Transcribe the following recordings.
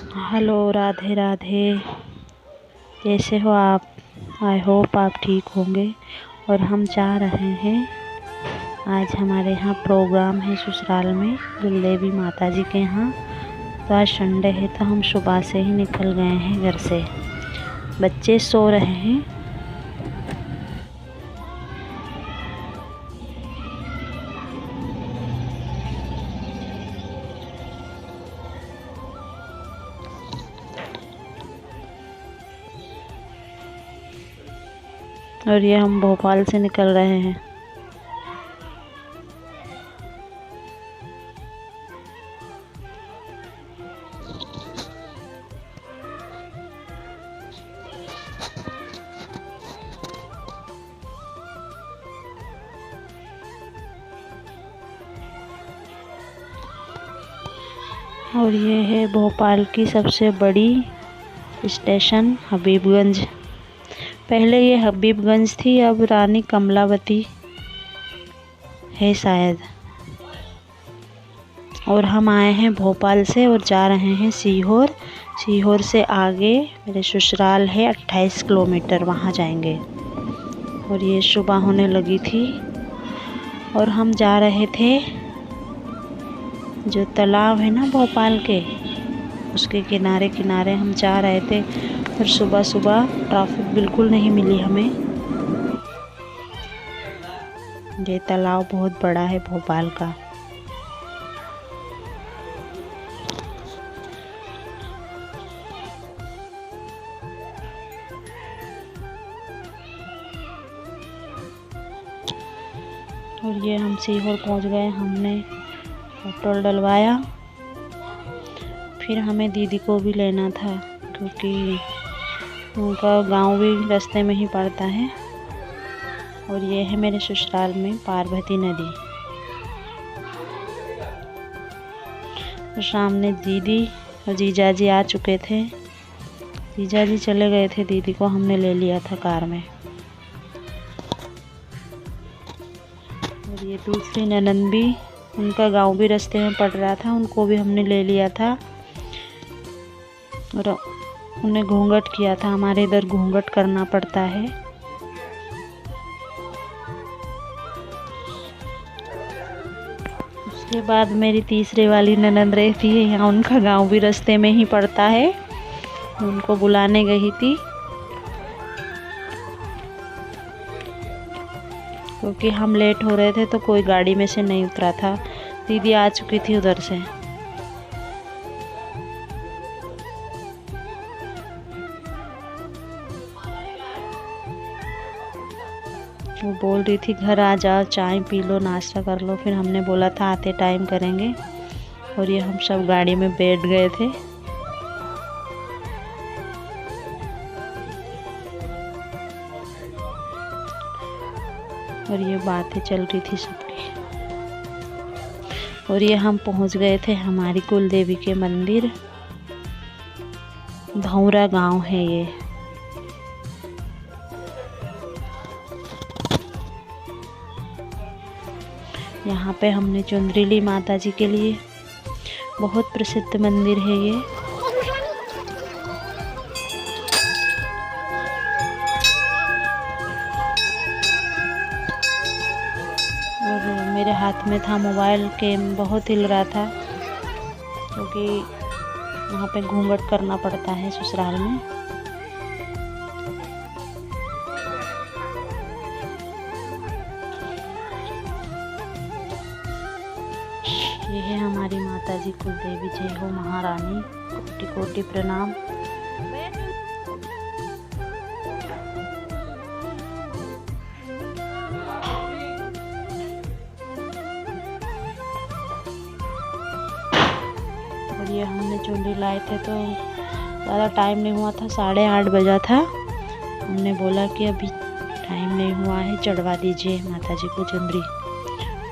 Hello, Radhe Radhe. कैसे हो आप? आई होप आप ठीक होंगे। और हम जा रहे हैं, आज हमारे यहाँ प्रोग्राम है ससुराल में कुलदेवी माता जी के यहाँ। तो आज संडे है तो हम सुबह से ही निकल गए हैं घर से। बच्चे सो रहे हैं। और ये हम भोपाल से निकल रहे हैं। और ये है भोपाल की सबसे बड़ी स्टेशन हबीबगंज। पहले ये हबीबगंज थी, अब रानी कमलावती है शायद। और हम आए हैं भोपाल से और जा रहे हैं सीहोर। सीहोर से आगे मेरे ससुराल है 28 किलोमीटर, वहाँ जाएंगे। और ये सुबह होने लगी थी और हम जा रहे थे जो तालाब है ना भोपाल के, उसके किनारे किनारे हम जा रहे थे। और सुबह सुबह ट्रैफिक बिल्कुल नहीं मिली हमें। ये तालाब बहुत बड़ा है भोपाल का। और ये हम सीहोर पहुंच गए। हमने पेट्रोल डलवाया। फिर हमें दीदी को भी लेना था क्योंकि उनका गांव भी रास्ते में ही पड़ता है। और ये है मेरे ससुराल में पार्वती नदी। तो सामने दीदी और जीजाजी आ चुके थे। जीजाजी चले गए थे, दीदी को हमने ले लिया था कार में। और ये दूसरी ननंद भी, उनका गांव भी रास्ते में पड़ रहा था, उनको भी हमने ले लिया था। और उन्हें घूंघट किया था। हमारे इधर घूंघट करना पड़ता है। उसके बाद मेरी तीसरे वाली ननंद रहती है यहाँ, उनका गांव भी रास्ते में ही पड़ता है। उनको बुलाने गई थी क्योंकि हम लेट हो रहे थे तो कोई गाड़ी में से नहीं उतरा था। दीदी आ चुकी थी उधर से। वो बोल रही थी घर आ जाओ, चाय पी लो, नाश्ता कर लो। फिर हमने बोला था आते टाइम करेंगे। और ये हम सब गाड़ी में बैठ गए थे। और ये बातें चल रही थी सबकी। और ये हम पहुंच गए थे हमारी कुलदेवी के मंदिर। धौरा गांव है ये। यहाँ पे हमने चुंदरी ली माता जी के लिए। बहुत प्रसिद्ध मंदिर है ये। और मेरे हाथ में था मोबाइल, कैम बहुत हिल रहा था क्योंकि वहाँ पे घूंघट करना पड़ता है ससुराल में। ये है हमारी माता जी कुलदेवी। जय हो महारानी, कोटि कोटि प्रणाम। और ये हमने चुंडी लाए थे तो ज़्यादा टाइम नहीं हुआ था, 8:30 बजा था। हमने बोला कि अभी टाइम नहीं हुआ है, चढ़वा दीजिए माता जी को चुंदरी।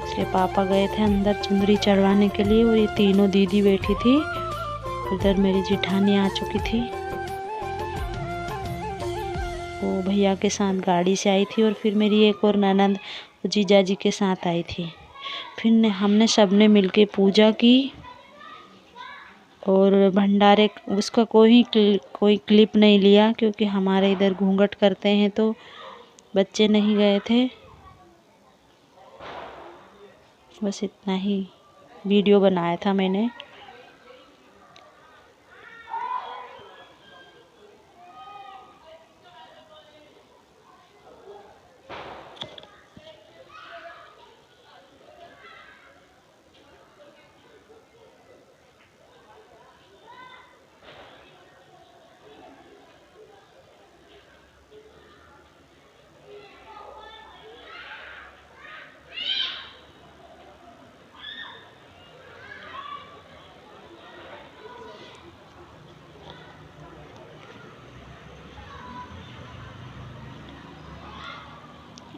उसके पापा गए थे अंदर चुंदरी चढ़वाने के लिए। और ये तीनों दीदी बैठी थी। इधर मेरी जिठानी आ चुकी थी, वो भैया के साथ गाड़ी से आई थी। और फिर मेरी एक और ननंद जीजा जी के साथ आई थी। फिर हमने सबने मिलके पूजा की और भंडारे उसका कोई क्लिप नहीं लिया, क्योंकि हमारे इधर घूंघट करते हैं तो बच्चे नहीं गए थे। बस इतना ही वीडियो बनाया था मैंने।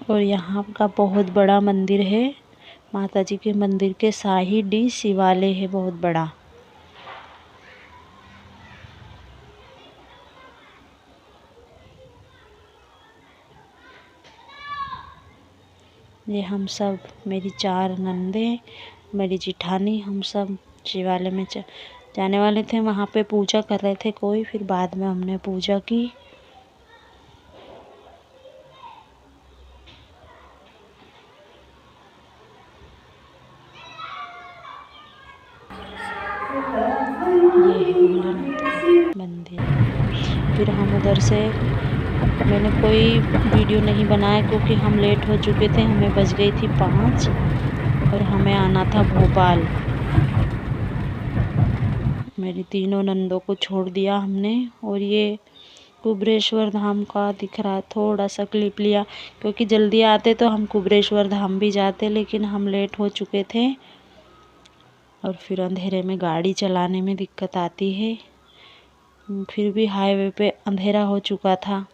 और यहाँ का बहुत बड़ा मंदिर है, माता जी के मंदिर के साइड ही शिवालय है बहुत बड़ा। ये हम सब, मेरी 4 नंदे, मेरी जिठानी, हम सब शिवालय में जाने वाले थे। वहाँ पे पूजा कर रहे थे कोई, फिर बाद में हमने पूजा की। ये है भोलेनाथ मंदिर। फिर हम उधर से, मैंने कोई वीडियो नहीं बनाया क्योंकि हम लेट हो चुके थे, हमें बज गई थी 5 और हमें आना था भोपाल। मेरी तीनों नंदों को छोड़ दिया हमने। और ये कुबरेश्वर धाम का दिख रहा है, थोड़ा सा क्लिप लिया, क्योंकि जल्दी आते तो हम कुबरेश्वर धाम भी जाते, लेकिन हम लेट हो चुके थे और फिर अंधेरे में गाड़ी चलाने में दिक्कत आती है। फिर भी हाईवे पे अंधेरा हो चुका था।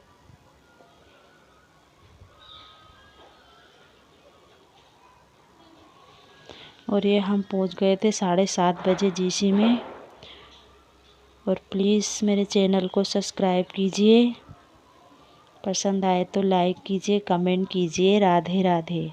और ये हम पहुंच गए थे 7:30 बजे जीसी में। और प्लीज़ मेरे चैनल को सब्सक्राइब कीजिए, पसंद आए तो लाइक कीजिए, कमेंट कीजिए। राधे राधे।